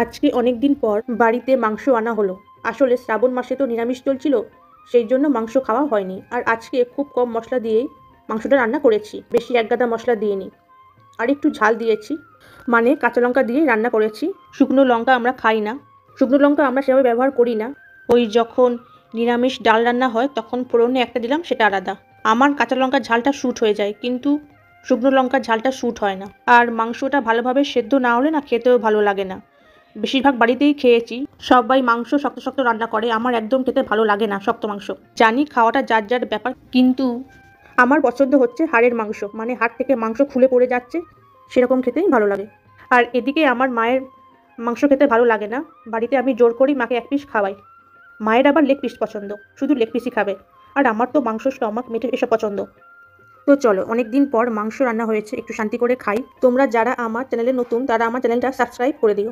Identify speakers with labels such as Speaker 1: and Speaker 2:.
Speaker 1: আজকে অনেক দিন পর বাড়িতে মাংস আনা হলো। আসলে শ্রাবণ মাসে তো নিরামিষ চলছিল, সেই জন্য মাংস খাওয়া হয়নি। আর আজকে খুব কম মশলা দিয়েই মাংসটা রান্না করেছি, বেশি একগাদা মশলা দিইনি। আর একটু ঝাল দিয়েছি, মানে কাঁচা লঙ্কা দিয়েই রান্না করেছি। শুকনো লঙ্কা আমরা খাই না, শুকনো লঙ্কা আমরা সেভাবে ব্যবহার করি না। ওই যখন নিরামিষ ডাল রান্না হয় তখন ফোড়নে একটা দিলাম, সেটা আলাদা। আমার কাঁচা লঙ্কার ঝালটা শ্যুট হয়ে যায়, কিন্তু শুকনো লঙ্কার ঝালটা শ্যুট হয় না। আর মাংসটা ভালোভাবে সেদ্ধ না হলে না খেতেও ভালো লাগে না। বেশিরভাগ বাড়িতেই খেয়েছি, সবাই মাংস শক্ত শক্ত রান্না করে, আমার একদম খেতে ভালো লাগে না শক্ত মাংস। জানি খাওয়াটা যার যার ব্যাপার, কিন্তু আমার পছন্দ হচ্ছে হাড়ের মাংস, মানে হাড় থেকে মাংস খুলে পড়ে যাচ্ছে সেরকম খেতেই ভালো লাগে। আর এদিকে আমার মায়ের মাংস খেতে ভালো লাগে না, বাড়িতে আমি জোর করি মাকে এক পিস খাওয়াই। মায়ের আবার লেগ পিস পছন্দ, শুধু লেগ পিসই খাবে। আর আমার তো মাংস, স্টমাক, মিটে এসব পছন্দ। তো চলো, অনেক দিন পর মাংস রান্না হয়েছে, একটু শান্তি করে খাই। তোমরা যারা আমার চ্যানেলে নতুন তারা আমার চ্যানেলটা সাবস্ক্রাইব করে দিও।